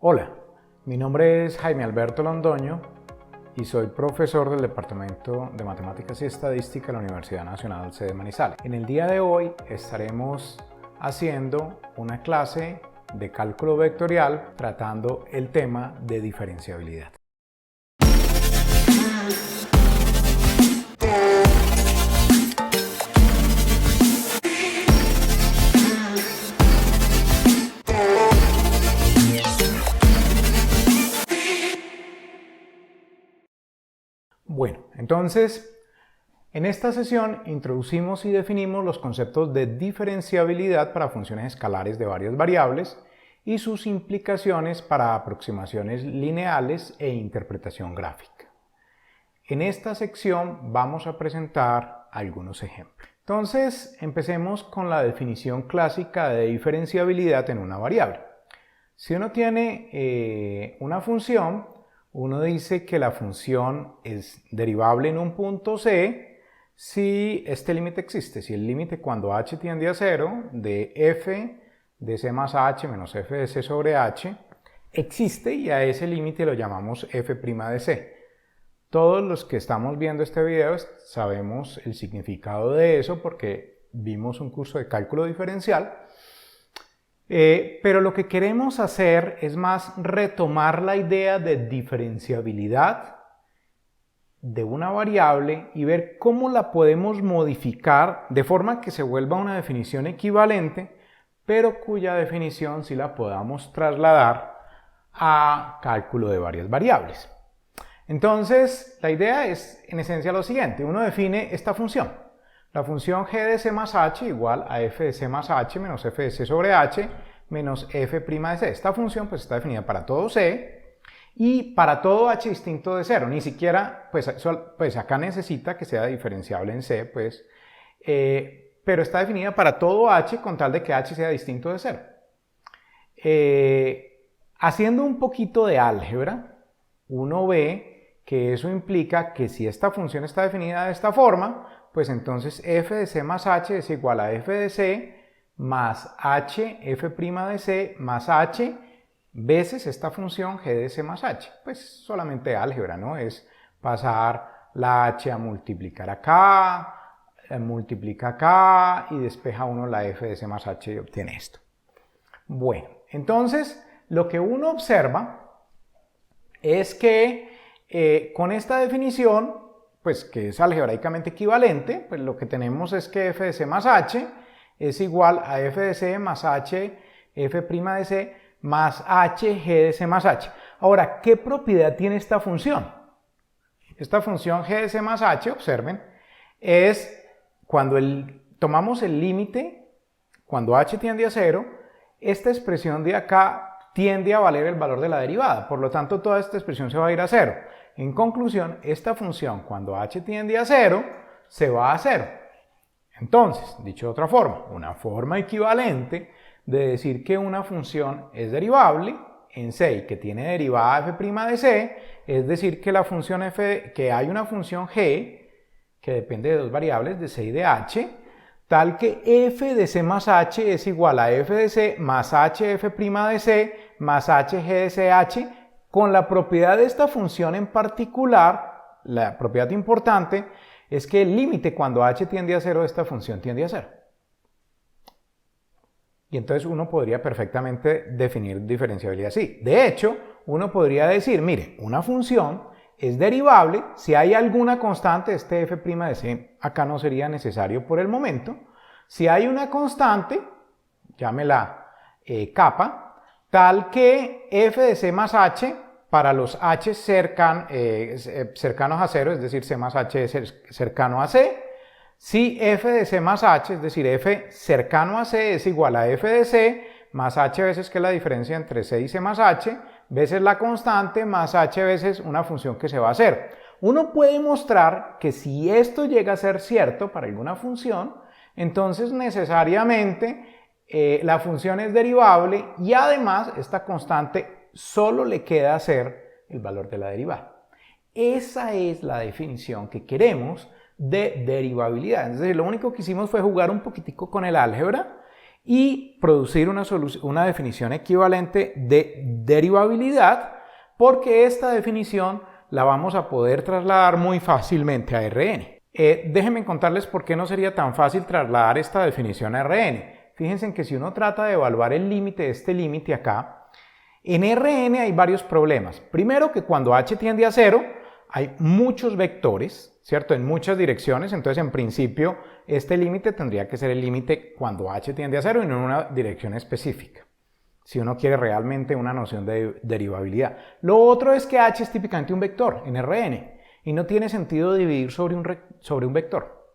Hola, mi nombre es Jaime Alberto Londoño y soy profesor del Departamento de Matemáticas y Estadística de la Universidad Nacional C de Manizales. En el día de hoy estaremos haciendo una clase de cálculo vectorial tratando el tema de diferenciabilidad. Bueno, entonces, en esta sesión introducimos y definimos los conceptos de diferenciabilidad para funciones escalares de varias variables y sus implicaciones para aproximaciones lineales e interpretación gráfica. En esta sección vamos a presentar algunos ejemplos. Entonces, empecemos con la definición clásica de diferenciabilidad en una variable. Si uno tiene una función, uno dice que la función es derivable en un punto C si este límite existe, si el límite cuando h tiende a 0 de f de c más h menos f de c sobre h existe y a ese límite lo llamamos f' de c. Todos los que estamos viendo este video sabemos el significado de eso porque vimos un curso de cálculo diferencial. Pero lo que queremos hacer es más retomar la idea de diferenciabilidad de una variable y ver cómo la podemos modificar de forma que se vuelva una definición equivalente, pero cuya definición sí la podamos trasladar a cálculo de varias variables. Entonces, la idea es en esencia lo siguiente: uno define esta función. La función g de c más h igual a f de c más h menos f de c sobre h menos f' de c. Esta función pues está definida para todo c y para todo h distinto de 0. Ni siquiera, pues acá necesita que sea diferenciable en c, pero está definida para todo h con tal de que h sea distinto de 0. Haciendo un poquito de álgebra, uno ve que eso implica que si esta función está definida de esta forma, pues entonces f de c más h es igual a f de c más h f' de c más h veces esta función g de c más h. Pues solamente álgebra, ¿no? Es pasar la h a multiplicar acá, multiplica acá y despeja uno la f de c más h y obtiene esto. Bueno, entonces lo que uno observa es que con esta definición, pues que es algebraicamente equivalente, pues lo que tenemos es que f de c más h es igual a f de c más h f' de c más h g de c más h. Ahora, ¿qué propiedad tiene esta función? Esta función g de c más h, observen, es cuando tomamos el límite, cuando h tiende a 0, esta expresión de acá tiende a valer el valor de la derivada, por lo tanto toda esta expresión se va a ir a 0. En conclusión, esta función cuando h tiende a 0 se va a 0. Entonces, dicho de otra forma, una forma equivalente de decir que una función es derivable en C y que tiene derivada f' de C, es decir que la función que hay una función g que depende de dos variables de C y de h, tal que f de c más h es igual a f de c más h f' de c más h g de ch, con la propiedad de esta función en particular, la propiedad importante, es que el límite cuando h tiende a 0 de esta función tiende a 0. Y entonces uno podría perfectamente definir diferenciabilidad así. De hecho, uno podría decir, mire, una función es derivable si hay alguna constante, este f' de c acá no sería necesario por el momento. Si hay una constante, llámela kappa, tal que f de c más h para los h cercanos a 0, es decir, c más h es cercano a c, si f de c más h, es decir, f cercano a c es igual a f de c más h veces, que es la diferencia entre c y c más h, veces la constante más h veces una función que se va a hacer. Uno puede mostrar que si esto llega a ser cierto para alguna función, entonces necesariamente la función es derivable y además esta constante solo le queda hacer el valor de la derivada. Esa es la definición que queremos de derivabilidad. Es decir, lo único que hicimos fue jugar un poquitico con el álgebra y producir una definición equivalente de derivabilidad, porque esta definición la vamos a poder trasladar muy fácilmente a Rn. Déjenme contarles por qué no sería tan fácil trasladar esta definición a Rn. Fíjense en que si uno trata de evaluar el límite de este límite acá, en Rn hay varios problemas. Primero, que cuando h tiende a 0 hay muchos vectores, ¿cierto? En muchas direcciones, entonces en principio este límite tendría que ser el límite cuando h tiende a 0 y no en una dirección específica, si uno quiere realmente una noción de derivabilidad. Lo otro es que h es típicamente un vector en Rn y no tiene sentido dividir sobre un vector.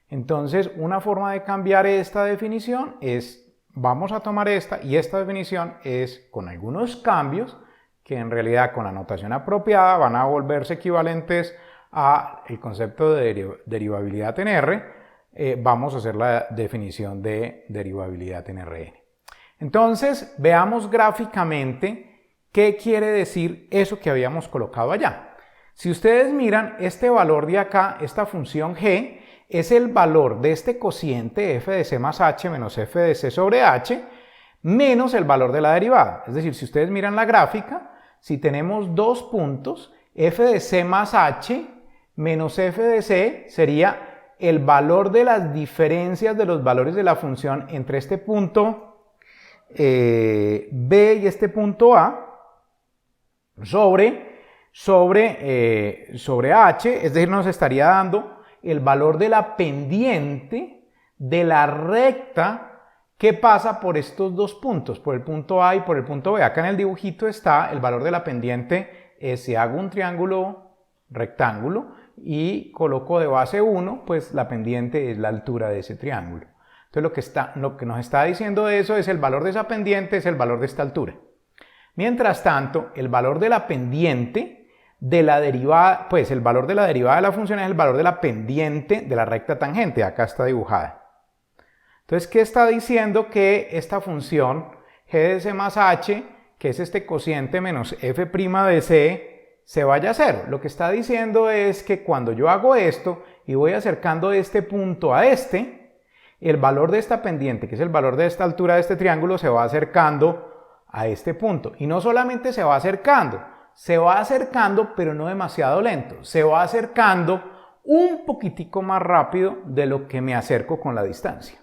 Entonces, una forma de cambiar esta definición es, vamos a tomar esta, y esta definición es con algunos cambios que en realidad con la notación apropiada van a volverse equivalentes al concepto de derivabilidad en R. Vamos a hacer la definición de derivabilidad en Rn. Entonces, veamos gráficamente qué quiere decir eso que habíamos colocado allá. Si ustedes miran, este valor de acá, esta función g, es el valor de este cociente f de c más h menos f de c sobre h, menos el valor de la derivada. Es decir, si ustedes miran la gráfica, si tenemos dos puntos, f de c más h menos f de c sería el valor de las diferencias de los valores de la función entre este punto b y este punto a sobre h, es decir, nos estaría dando el valor de la pendiente de la recta que pasa por estos dos puntos, por el punto A y por el punto B. Acá en el dibujito está el valor de la pendiente. Si hago un triángulo rectángulo y coloco de base 1, pues la pendiente es la altura de ese triángulo. Entonces lo que nos está diciendo eso es el valor de esa pendiente, es el valor de esta altura. Mientras tanto, el valor de la pendiente de la derivada, pues el valor de la derivada de la función es el valor de la pendiente de la recta tangente. Acá está dibujada. Entonces, ¿qué está diciendo? Que esta función g de c más h, que es este cociente menos f' de c, se vaya a 0. Lo que está diciendo es que cuando yo hago esto y voy acercando este punto a este, el valor de esta pendiente, que es el valor de esta altura de este triángulo, se va acercando a este punto. Y no solamente se va acercando, pero no demasiado lento. Se va acercando un poquitico más rápido de lo que me acerco con la distancia.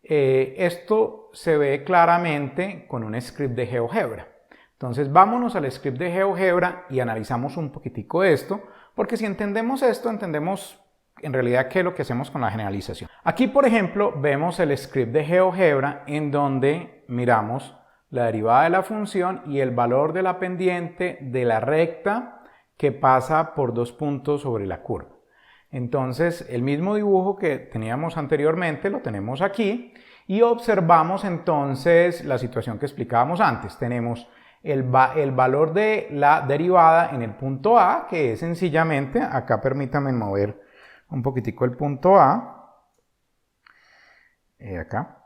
Esto se ve claramente con un script de GeoGebra. Entonces vámonos al script de GeoGebra y analizamos un poquitico esto, porque si entendemos esto, entendemos en realidad qué es lo que hacemos con la generalización. Aquí, por ejemplo, vemos el script de GeoGebra en donde miramos la derivada de la función y el valor de la pendiente de la recta que pasa por dos puntos sobre la curva. Entonces, el mismo dibujo que teníamos anteriormente lo tenemos aquí y observamos entonces la situación que explicábamos antes. Tenemos el valor de la derivada en el punto A, que es sencillamente, acá permítanme mover un poquitico el punto A, acá.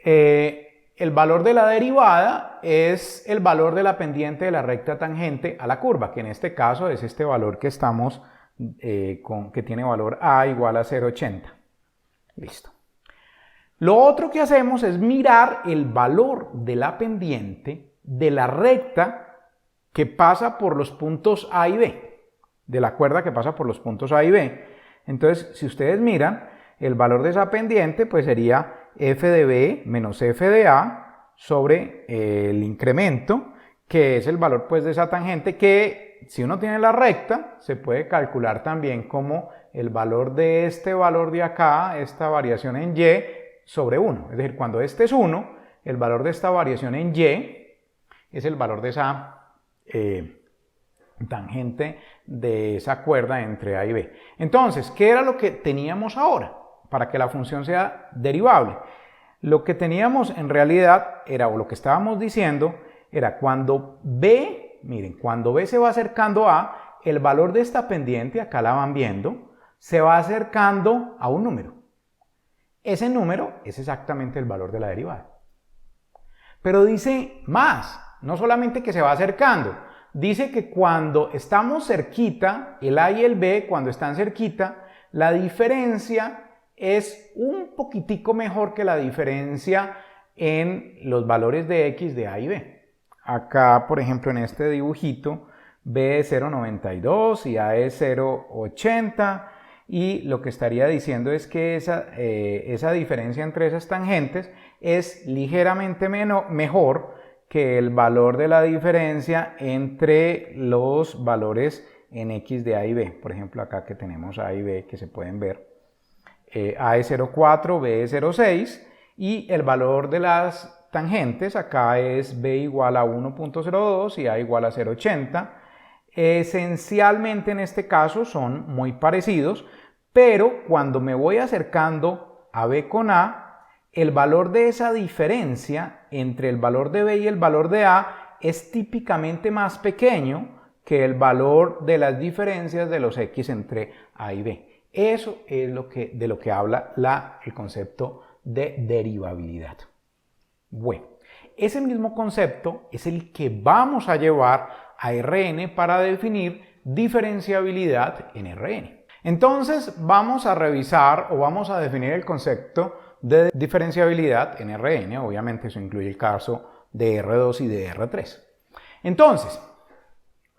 El valor de la derivada es el valor de la pendiente de la recta tangente a la curva, que en este caso es este valor que estamos que tiene valor A igual a 0,80. Listo. Lo otro que hacemos es mirar el valor de la pendiente de la recta que pasa por los puntos A y B, de la cuerda que pasa por los puntos A y B. Entonces, si ustedes miran, el valor de esa pendiente pues sería f de b menos f de a sobre el incremento, que es el valor pues de esa tangente, que si uno tiene la recta se puede calcular también como el valor de este valor de acá, esta variación en y, sobre 1. Es decir, cuando este es 1, el valor de esta variación en y es el valor de esa tangente de esa cuerda entre A y B. Entonces, ¿qué era lo que teníamos ahora para que la función sea derivable? Lo que teníamos en realidad era, o lo que estábamos diciendo, era cuando B, miren, cuando B se va acercando a, el valor de esta pendiente, acá la van viendo, se va acercando a un número. Ese número es exactamente el valor de la derivada. Pero dice más, no solamente que se va acercando, dice que cuando estamos cerquita, el A y el B, cuando están cerquita, la diferencia es un poquitico mejor que la diferencia en los valores de x de a y b. Acá, por ejemplo, en este dibujito, b es 0,92 y a es 0,80, y lo que estaría diciendo es que esa diferencia entre esas tangentes es ligeramente mejor que el valor de la diferencia entre los valores en x de a y b. Por ejemplo, acá que tenemos a y b que se pueden ver. A es 0,4, b es 0,6 y el valor de las tangentes acá es b igual a 1,02 y a igual a 0,80. Esencialmente en este caso son muy parecidos, pero cuando me voy acercando a b con a, el valor de esa diferencia entre el valor de b y el valor de a es típicamente más pequeño que el valor de las diferencias de los x entre a y b. Eso es de lo que habla el concepto de derivabilidad. Bueno, ese mismo concepto es el que vamos a llevar a Rn para definir diferenciabilidad en Rn. Entonces vamos a revisar o vamos a definir el concepto de diferenciabilidad en Rn. Obviamente eso incluye el caso de R2 y de R3. Entonces,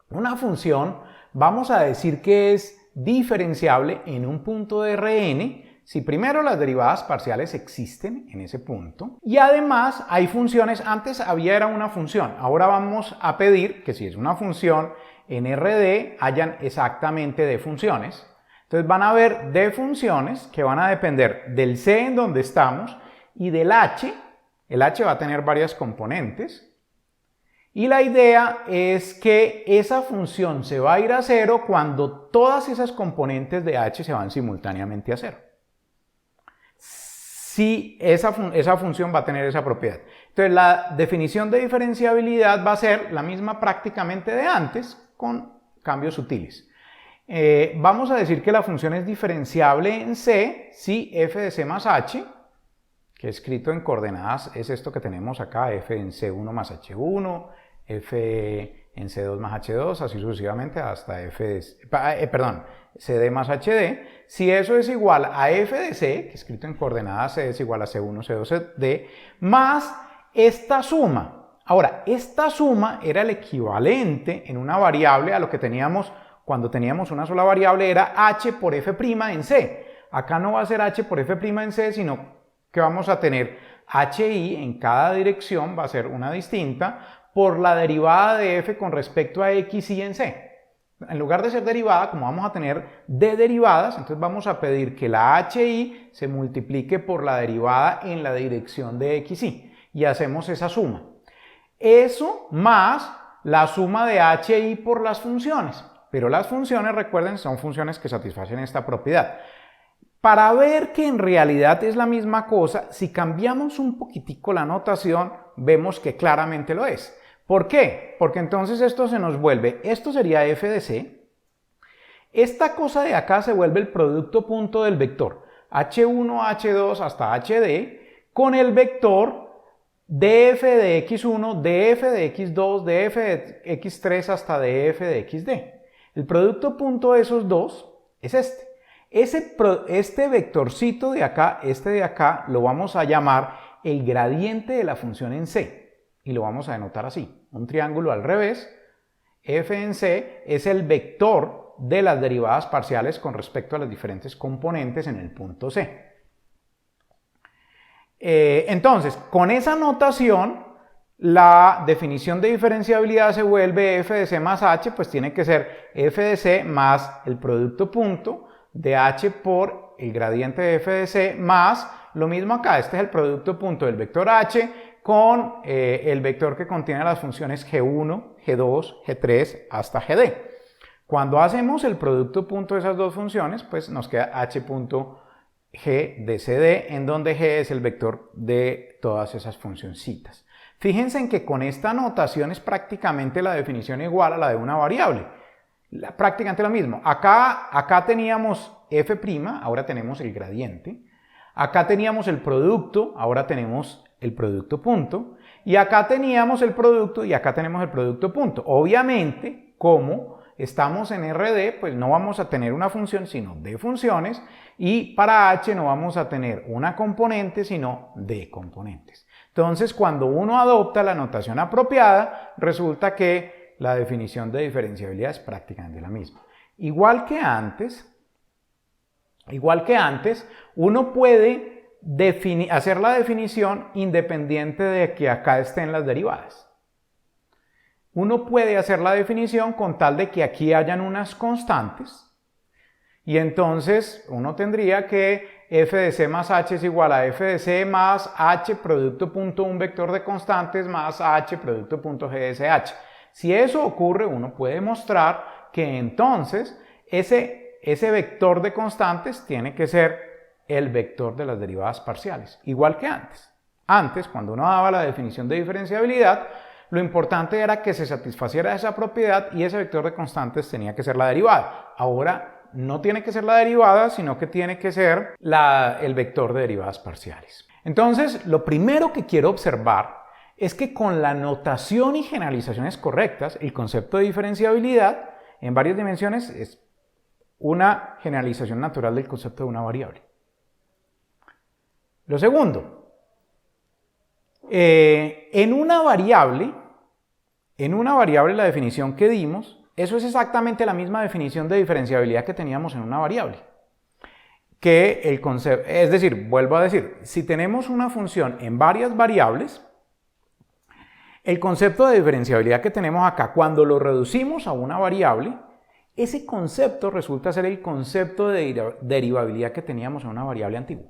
una función vamos a decir que es diferenciable en un punto de Rn si primero las derivadas parciales existen en ese punto y además hay funciones. Antes era una función, ahora vamos a pedir que si es una función en Rd hayan exactamente d funciones. Entonces van a haber d funciones que van a depender del c en donde estamos y del h. El h va a tener varias componentes. Y la idea es que esa función se va a ir a cero cuando todas esas componentes de h se van simultáneamente a cero. Si esa función va a tener esa propiedad. Entonces la definición de diferenciabilidad va a ser la misma prácticamente de antes, con cambios sutiles. Vamos a decir que la función es diferenciable en C si f de c más h, que escrito en coordenadas es esto que tenemos acá, f en c1 más h1, f en c2 más h2, así sucesivamente hasta cd más hd. Si eso es igual a f de c, que escrito en coordenadas c es igual a c1, c2, cd, más esta suma. Ahora, esta suma era el equivalente en una variable a lo que teníamos cuando teníamos una sola variable, era h por f' en c. Acá no va a ser h por f' en c, sino que vamos a tener hi en cada dirección, va a ser una distinta, por la derivada de f con respecto a xy en c. En lugar de ser derivada, como vamos a tener d derivadas, entonces vamos a pedir que la hi se multiplique por la derivada en la dirección de xy y hacemos esa suma. Eso más la suma de hi por las funciones. Pero las funciones, recuerden, son funciones que satisfacen esta propiedad. Para ver que en realidad es la misma cosa, si cambiamos un poquitico la notación, vemos que claramente lo es. ¿Por qué? Porque entonces esto se nos vuelve, esto sería f de c, esta cosa de acá se vuelve el producto punto del vector h1, h2 hasta hd con el vector df de x1, df de x2, df de x3 hasta df de xd. El producto punto de esos dos es este. Este vectorcito de acá, este de acá, lo vamos a llamar el gradiente de la función en C y lo vamos a denotar así. Un triángulo al revés, f en C es el vector de las derivadas parciales con respecto a las diferentes componentes en el punto C. Entonces, con esa notación, la definición de diferenciabilidad se vuelve f de c más h, pues tiene que ser f de c más el producto punto de h por el gradiente de f de c más lo mismo acá. Este es el producto punto del vector h con el vector que contiene las funciones g1, g2, g3 hasta gd. Cuando hacemos el producto punto de esas dos funciones, pues nos queda h punto g de cd, en donde g es el vector de todas esas funcioncitas. Fíjense en que con esta notación es prácticamente la definición igual a la de una variable. Prácticamente lo mismo. Acá teníamos f', ahora tenemos el gradiente. Acá teníamos el producto, ahora tenemos el producto punto. Y acá teníamos el producto y acá tenemos el producto punto. Obviamente, como estamos en RD, pues no vamos a tener una función, sino de funciones, y para H no vamos a tener una componente, sino de componentes. Entonces, cuando uno adopta la notación apropiada, resulta que la definición de diferenciabilidad es prácticamente la misma. Igual que antes, uno puede hacer la definición independiente de que acá estén las derivadas. Uno puede hacer la definición con tal de que aquí hayan unas constantes, y entonces uno tendría que f de c más h es igual a f de c más h producto punto un vector de constantes más h producto punto g de ch. Si eso ocurre, uno puede mostrar que entonces ese vector de constantes tiene que ser el vector de las derivadas parciales, igual que antes. Antes, cuando uno daba la definición de diferenciabilidad, lo importante era que se satisfaciera esa propiedad y ese vector de constantes tenía que ser la derivada. Ahora no tiene que ser la derivada, sino que tiene que ser el vector de derivadas parciales. Entonces, lo primero que quiero observar es que con la notación y generalizaciones correctas, el concepto de diferenciabilidad en varias dimensiones es una generalización natural del concepto de una variable. Lo segundo, en una variable la definición que dimos, eso es exactamente la misma definición de diferenciabilidad que teníamos en una variable. Que el concepto, es decir, vuelvo a decir, si tenemos una función en varias variables, el concepto de diferenciabilidad que tenemos acá, cuando lo reducimos a una variable, ese concepto resulta ser el concepto de derivabilidad que teníamos en una variable antigua.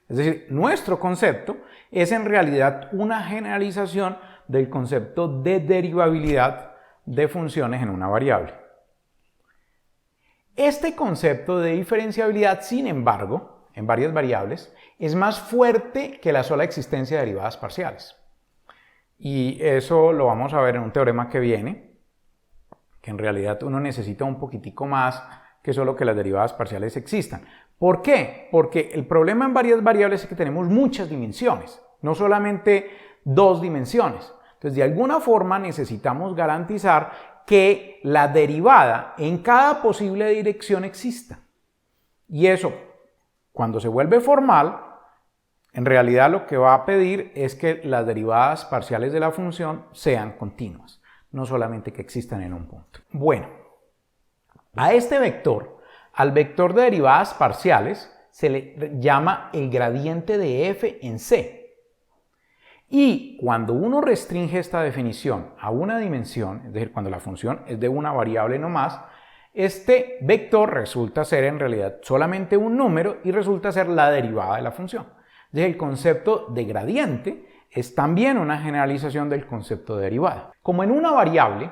Es decir, nuestro concepto es en realidad una generalización del concepto de derivabilidad de funciones en una variable. Este concepto de diferenciabilidad, sin embargo, en varias variables, es más fuerte que la sola existencia de derivadas parciales. Y eso lo vamos a ver en un teorema que viene, que en realidad uno necesita un poquitico más que solo que las derivadas parciales existan. ¿Por qué? Porque el problema en varias variables es que tenemos muchas dimensiones, no solamente dos dimensiones. Entonces, de alguna forma necesitamos garantizar que la derivada en cada posible dirección exista. Y eso, cuando se vuelve formal, en realidad lo que va a pedir es que las derivadas parciales de la función sean continuas, no solamente que existan en un punto. Bueno, a este vector, al vector de derivadas parciales, se le llama el gradiente de f en C. Y cuando uno restringe esta definición a una dimensión, es decir, cuando la función es de una variable no más, este vector resulta ser en realidad solamente un número y resulta ser la derivada de la función. Entonces, el concepto de gradiente es también una generalización del concepto de derivada. Como en una variable,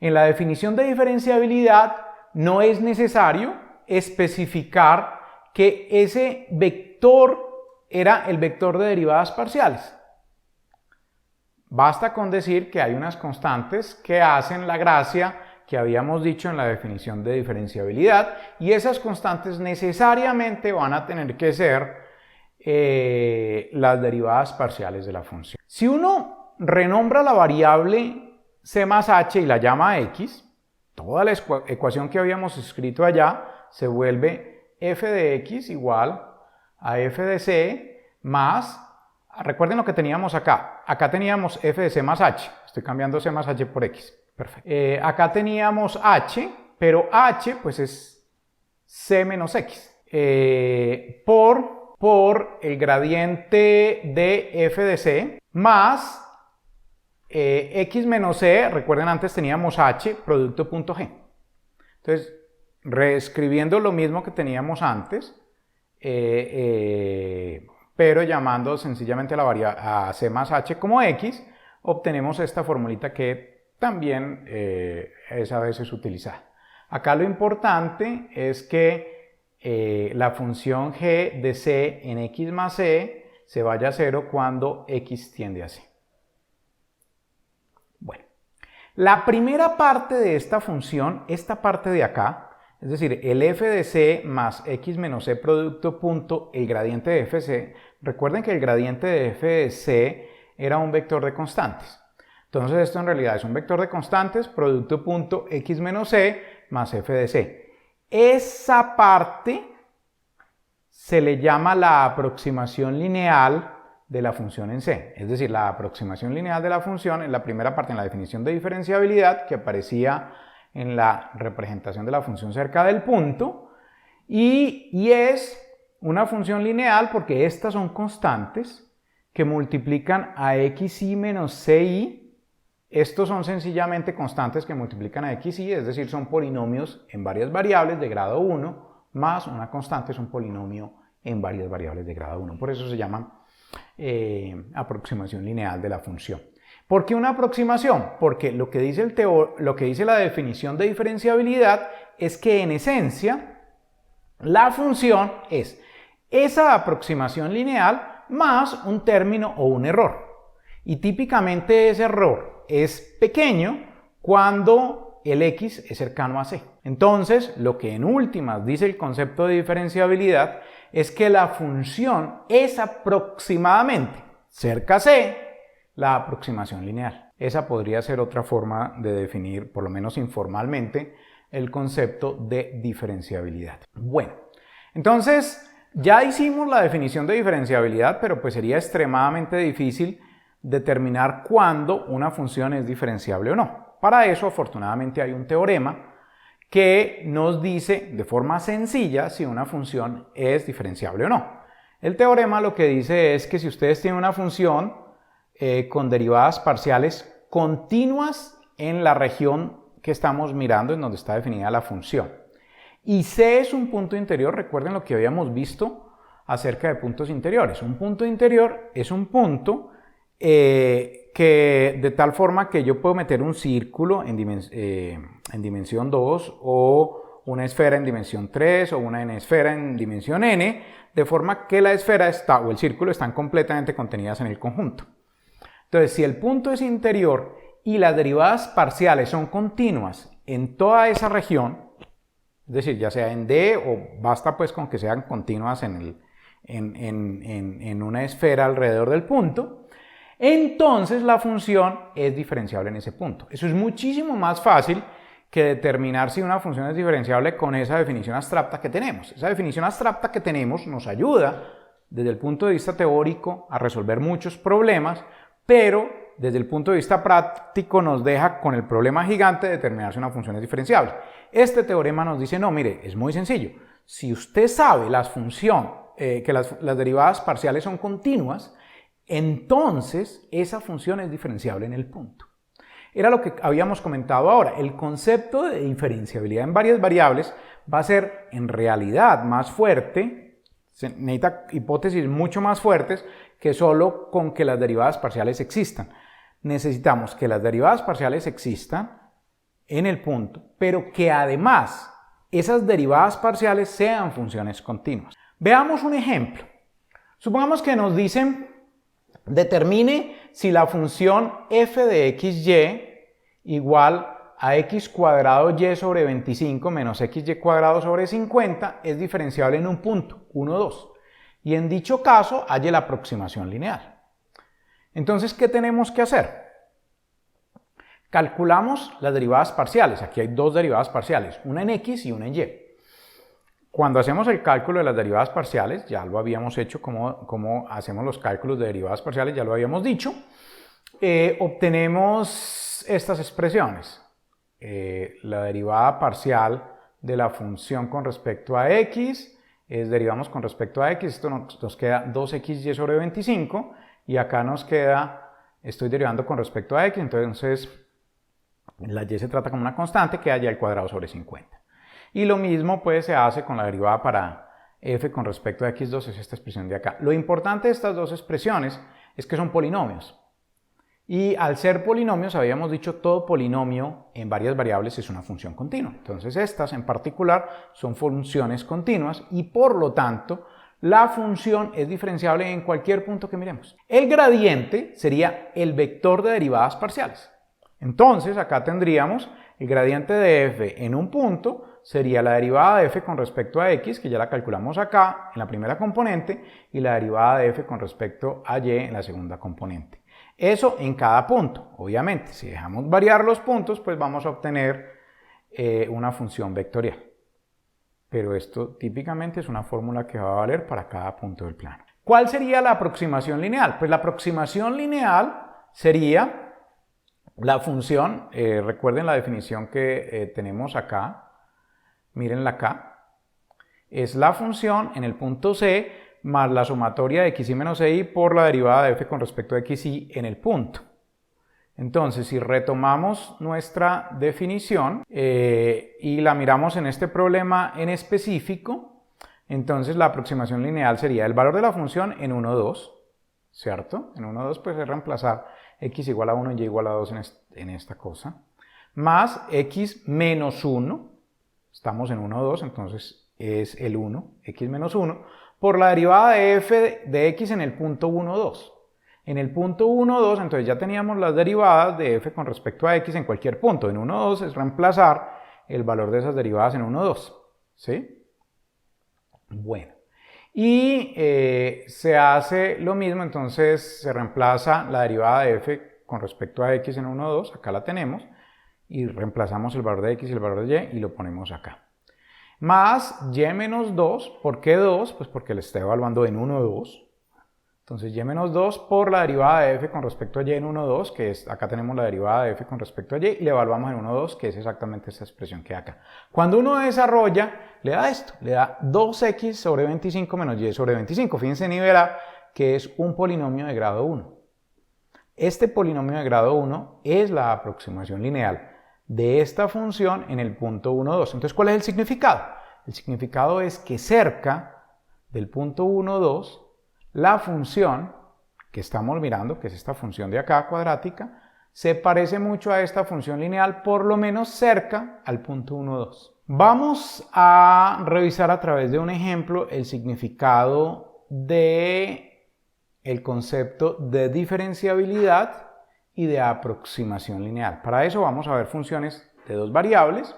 en la definición de diferenciabilidad no es necesario especificar que ese vector era el vector de derivadas parciales. Basta con decir que hay unas constantes que hacen la gracia que habíamos dicho en la definición de diferenciabilidad, y esas constantes necesariamente van a tener que ser las derivadas parciales de la función. Si uno renombra la variable c más h y la llama x, toda la ecuación que habíamos escrito allá se vuelve f de x igual a f de c más, recuerden lo que teníamos acá, teníamos f de c más h, estoy cambiando c más h por x, perfecto. Acá teníamos h, pero h pues es c menos x, por el gradiente de f de c más x menos c, recuerden antes teníamos h producto punto g. Entonces, reescribiendo lo mismo que teníamos antes, pero llamando sencillamente a c más h como x, obtenemos esta formulita que también es a veces utilizada. Acá lo importante es que la función g de c en x más c se vaya a 0 cuando x tiende a c. Bueno, la primera parte de esta función, esta parte de acá, es decir, el f de c más x menos c producto punto el gradiente de f de c, recuerden que el gradiente de f de c era un vector de constantes. Entonces esto en realidad es un vector de constantes, producto punto x menos c más f de c. Esa parte se le llama la aproximación lineal de la función en C. Es decir, la aproximación lineal de la función en la primera parte, en la definición de diferenciabilidad, que aparecía en la representación de la función cerca del punto, y es una función lineal porque estas son constantes que multiplican a xi menos ci. Estos son sencillamente constantes que multiplican a xi, es decir, son polinomios en varias variables de grado 1, más una constante es un polinomio en varias variables de grado 1. Por eso se llama aproximación lineal de la función. ¿Por qué una aproximación? Porque lo que dice la definición de diferenciabilidad es que en esencia la función es esa aproximación lineal más un término o un error. Y típicamente ese error es pequeño cuando el x es cercano a c. Entonces, lo que en últimas dice el concepto de diferenciabilidad es que la función es aproximadamente cerca a c la aproximación lineal. Esa podría ser otra forma de definir, por lo menos informalmente, el concepto de diferenciabilidad. Bueno, entonces ya hicimos la definición de diferenciabilidad, pero pues sería extremadamente difícil determinar cuándo una función es diferenciable o no. Para eso, afortunadamente, hay un teorema que nos dice de forma sencilla si una función es diferenciable o no. El teorema lo que dice es que si ustedes tienen una función con derivadas parciales continuas en la región que estamos mirando, en donde está definida la función, y C es un punto interior, recuerden lo que habíamos visto acerca de puntos interiores. Un punto interior es un punto que de tal forma que yo puedo meter un círculo en dimensión 2 o una esfera en dimensión 3 o una esfera en dimensión n, de forma que la esfera o el círculo están completamente contenidas en el conjunto. Entonces, si el punto es interior y las derivadas parciales son continuas en toda esa región, es decir, ya sea en D o basta pues con que sean continuas en una esfera alrededor del punto, entonces la función es diferenciable en ese punto. Eso es muchísimo más fácil que determinar si una función es diferenciable con esa definición abstracta que tenemos. Esa definición abstracta que tenemos nos ayuda desde el punto de vista teórico a resolver muchos problemas, pero desde el punto de vista práctico nos deja con el problema gigante de determinar si una función es diferenciable. Este teorema nos dice, no, mire, es muy sencillo. Si usted sabe que las derivadas parciales son continuas, entonces esa función es diferenciable en el punto. Era lo que habíamos comentado ahora. El concepto de diferenciabilidad en varias variables va a ser en realidad más fuerte, se necesita hipótesis mucho más fuertes que solo con que las derivadas parciales existan. Necesitamos que las derivadas parciales existan en el punto, pero que además esas derivadas parciales sean funciones continuas. Veamos un ejemplo. Supongamos que nos dicen determine si la función f de xy igual a x cuadrado y sobre 25 menos xy cuadrado sobre 50 es diferenciable en un punto, 1, 2. Y en dicho caso, halle la aproximación lineal. Entonces, ¿qué tenemos que hacer? Calculamos las derivadas parciales. Aquí hay dos derivadas parciales, una en x y una en y. Cuando hacemos el cálculo de las derivadas parciales, ya lo habíamos hecho, como hacemos los cálculos de derivadas parciales, ya lo habíamos dicho, obtenemos estas expresiones. La derivada parcial de la función con respecto a x, derivamos con respecto a x, esto nos queda 2xy sobre 25, y acá nos queda, estoy derivando con respecto a x, entonces la y se trata como una constante, queda y al cuadrado sobre 50. Y lo mismo pues se hace con la derivada para f con respecto a x2, es esta expresión de acá. Lo importante de estas dos expresiones es que son polinomios. Y al ser polinomios, habíamos dicho, todo polinomio en varias variables es una función continua. Entonces estas en particular son funciones continuas y por lo tanto la función es diferenciable en cualquier punto que miremos. El gradiente sería el vector de derivadas parciales. Entonces acá tendríamos el gradiente de f en un punto, sería la derivada de f con respecto a x, que ya la calculamos acá en la primera componente, y la derivada de f con respecto a y en la segunda componente. Eso en cada punto. Obviamente, si dejamos variar los puntos, pues vamos a obtener una función vectorial. Pero esto típicamente es una fórmula que va a valer para cada punto del plano. ¿Cuál sería la aproximación lineal? Pues la aproximación lineal sería la función, recuerden la definición que tenemos acá, mírenla acá, es la función en el punto C más la sumatoria de xy menos ci por la derivada de f con respecto a xy en el punto. Entonces, si retomamos nuestra definición y la miramos en este problema en específico, entonces la aproximación lineal sería el valor de la función en 1, 2, ¿cierto? En 1, 2 pues es reemplazar x igual a 1 y y igual a 2 en esta cosa, más x menos 1, estamos en 1, 2, entonces es el 1, x menos 1, por la derivada de f de x en el punto 1, 2. En el punto 1, 2, entonces ya teníamos las derivadas de f con respecto a x en cualquier punto. En 1, 2 es reemplazar el valor de esas derivadas en 1, 2. ¿Sí? Bueno. Y se hace lo mismo, entonces se reemplaza la derivada de f con respecto a x en 1, 2. Acá la tenemos. Y reemplazamos el valor de x y el valor de y y lo ponemos acá. Más y menos 2. ¿Por qué 2? Pues porque le estoy evaluando en 1, 2. Entonces y menos 2 por la derivada de f con respecto a y en 1, 2, que es, acá tenemos la derivada de f con respecto a y, y le evaluamos en 1, 2, que es exactamente esta expresión que hay acá. Cuando uno desarrolla, le da esto, le da 2x sobre 25 menos y sobre 25. Fíjense y verá que es un polinomio de grado 1. Este polinomio de grado 1 es la aproximación lineal de esta función en el punto 1, 2. Entonces, ¿cuál es el significado? El significado es que cerca del punto 1, 2, la función que estamos mirando, que es esta función de acá cuadrática, se parece mucho a esta función lineal, por lo menos cerca al punto 1, 2. Vamos a revisar a través de un ejemplo el significado del concepto de diferenciabilidad y de aproximación lineal. Para eso vamos a ver funciones de dos variables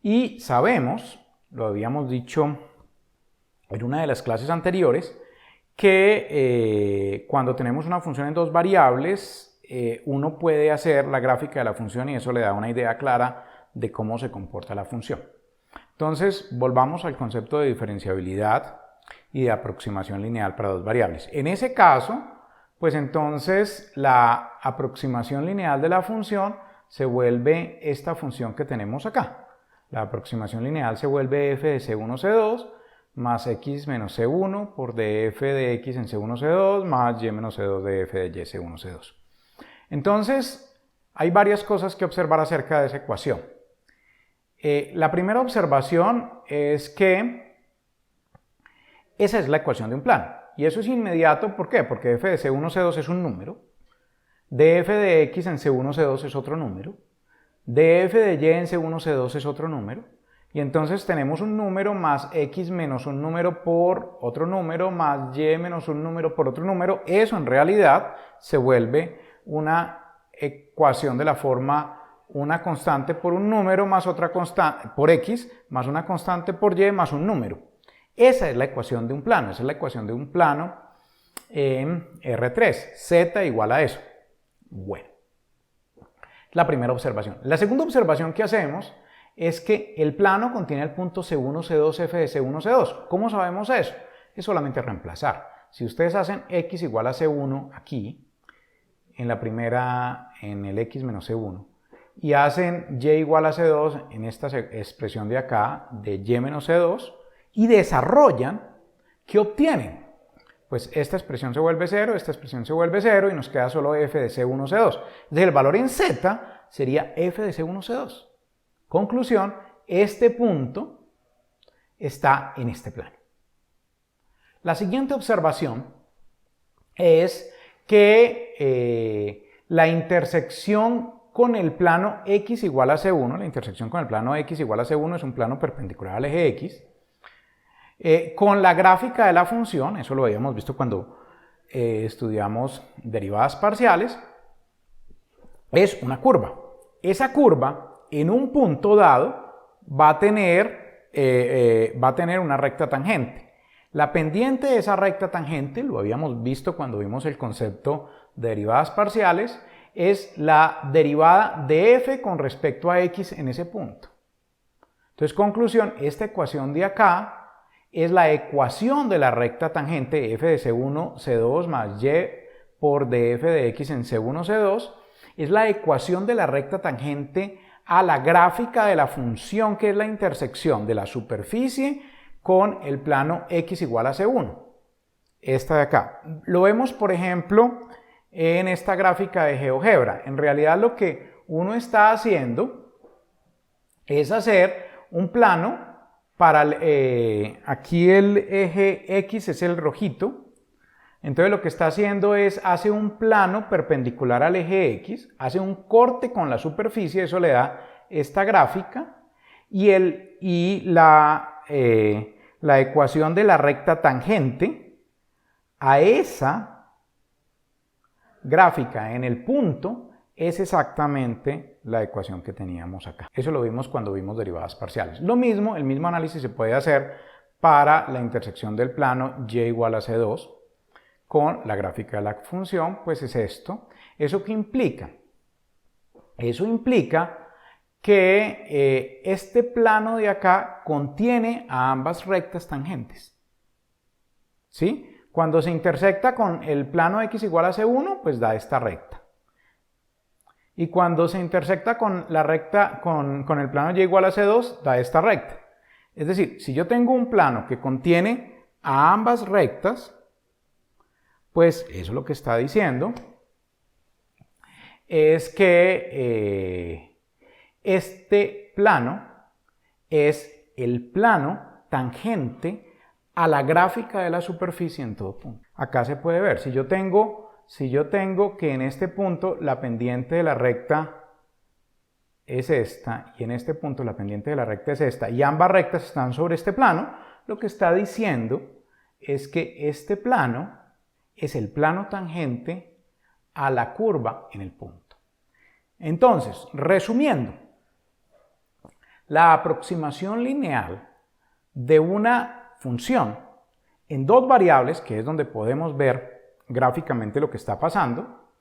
y sabemos, lo habíamos dicho en una de las clases anteriores, que cuando tenemos una función en dos variables, uno puede hacer la gráfica de la función y eso le da una idea clara de cómo se comporta la función. Entonces, volvamos al concepto de diferenciabilidad y de aproximación lineal para dos variables. En ese caso, pues entonces la aproximación lineal de la función se vuelve esta función que tenemos acá. La aproximación lineal se vuelve f de c1, c2, más x menos c1 por df de x en c1, c2 más y menos c2 de f de y c1, c2. Entonces, hay varias cosas que observar acerca de esa ecuación. La primera observación es que esa es la ecuación de un plano. Y eso es inmediato, ¿por qué? Porque f de c1, c2 es un número, df de x en c1, c2 es otro número, df de y en c1, c2 es otro número. Y entonces tenemos un número más x menos un número por otro número más y menos un número por otro número. Eso en realidad se vuelve una ecuación de la forma una constante por un número más otra constante por x más una constante por y más un número. Esa es la ecuación de un plano. Esa es la ecuación de un plano en R3. Z igual a eso. Bueno, la primera observación. La segunda observación que hacemos es que el plano contiene el punto C1, C2, F de C1, C2. ¿Cómo sabemos eso? Es solamente reemplazar. Si ustedes hacen x igual a C1 aquí, en la primera, en el x menos C1, y hacen y igual a C2 en esta expresión de acá, de y menos C2, y desarrollan, ¿qué obtienen? Pues esta expresión se vuelve 0, esta expresión se vuelve 0, y nos queda solo f de C1, C2. Entonces el valor en z sería f de C1, C2. Conclusión, este punto está en este plano. La siguiente observación es que la intersección con el plano x igual a c1, la intersección con el plano x igual a c1 es un plano perpendicular al eje x, con la gráfica de la función, eso lo habíamos visto cuando estudiamos derivadas parciales, es una curva. Esa curva en un punto dado va a tener una recta tangente. La pendiente de esa recta tangente, lo habíamos visto cuando vimos el concepto de derivadas parciales, es la derivada de f con respecto a x en ese punto. Entonces, conclusión, esta ecuación de acá es la ecuación de la recta tangente f de c1, c2 más y por df de x en c1, c2, es la ecuación de la recta tangente a la gráfica de la función que es la intersección de la superficie con el plano x igual a c1. Esta de acá. Lo vemos, por ejemplo, en esta gráfica de GeoGebra. En realidad lo que uno está haciendo es hacer un plano para aquí el eje X es el rojito. Entonces lo que está haciendo es hace un plano perpendicular al eje X, hace un corte con la superficie, eso le da esta gráfica, y la ecuación de la recta tangente a esa gráfica en el punto es exactamente la ecuación que teníamos acá. Eso lo vimos cuando vimos derivadas parciales. Lo mismo, el mismo análisis se puede hacer para la intersección del plano y igual a c2 con la gráfica de la función, pues es esto. ¿Eso qué implica? Eso implica que este plano de acá contiene a ambas rectas tangentes. ¿Sí? Cuando se intersecta con el plano x igual a c1, pues da esta recta. Y cuando se intersecta con la recta, con el plano y igual a c2, da esta recta. Es decir, si yo tengo un plano que contiene a ambas rectas, pues eso lo que está diciendo es que este plano es el plano tangente a la gráfica de la superficie en todo punto. Acá se puede ver, si yo tengo que en este punto la pendiente de la recta es esta y en este punto la pendiente de la recta es esta y ambas rectas están sobre este plano, lo que está diciendo es que este plano es el plano tangente a la curva en el punto. Entonces, resumiendo, la aproximación lineal de una función en dos variables, que es donde podemos ver gráficamente lo que está pasando,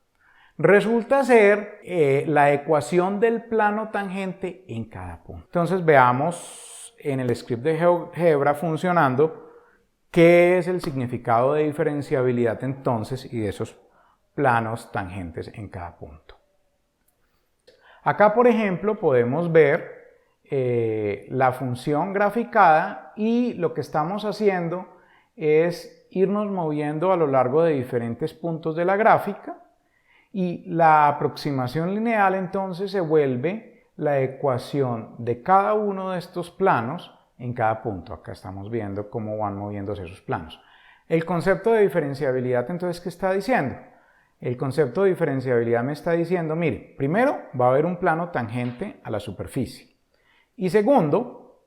resulta ser la ecuación del plano tangente en cada punto. Entonces veamos en el script de GeoGebra funcionando qué es el significado de diferenciabilidad entonces y de esos planos tangentes en cada punto. Acá, por ejemplo, podemos ver la función graficada y lo que estamos haciendo es irnos moviendo a lo largo de diferentes puntos de la gráfica y la aproximación lineal entonces se vuelve la ecuación de cada uno de estos planos en cada punto. Acá estamos viendo cómo van moviéndose esos planos. El concepto de diferenciabilidad entonces, ¿qué está diciendo? El concepto de diferenciabilidad me está diciendo, mire, primero va a haber un plano tangente a la superficie. Y segundo,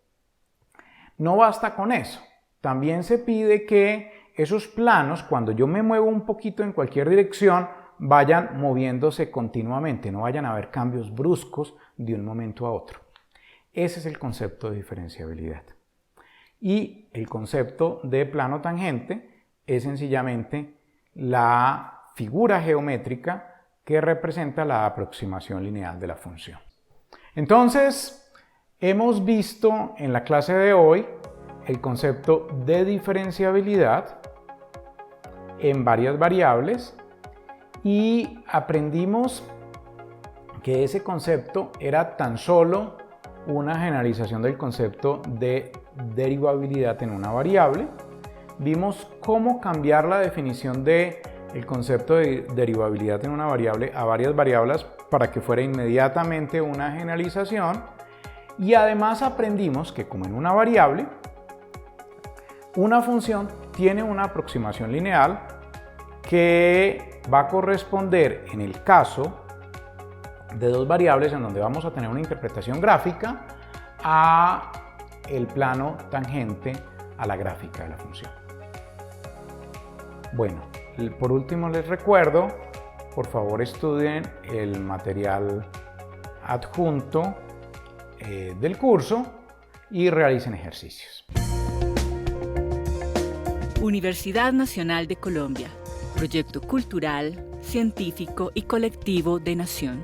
no basta con eso. También se pide que esos planos, cuando yo me muevo un poquito en cualquier dirección, vayan moviéndose continuamente, no vayan a haber cambios bruscos de un momento a otro. Ese es el concepto de diferenciabilidad. Y el concepto de plano tangente es sencillamente la figura geométrica que representa la aproximación lineal de la función. Entonces, hemos visto en la clase de hoy el concepto de diferenciabilidad en varias variables y aprendimos que ese concepto era tan solo una generalización del concepto de derivabilidad en una variable. Vimos cómo cambiar la definición del concepto de derivabilidad en una variable a varias variables para que fuera inmediatamente una generalización. Y además aprendimos que como en una variable, una función tiene una aproximación lineal que va a corresponder en el caso de dos variables en donde vamos a tener una interpretación gráfica a el plano tangente a la gráfica de la función. Bueno, por último les recuerdo, por favor estudien el material adjunto del curso y realicen ejercicios. Universidad Nacional de Colombia, proyecto cultural, científico y colectivo de Nación.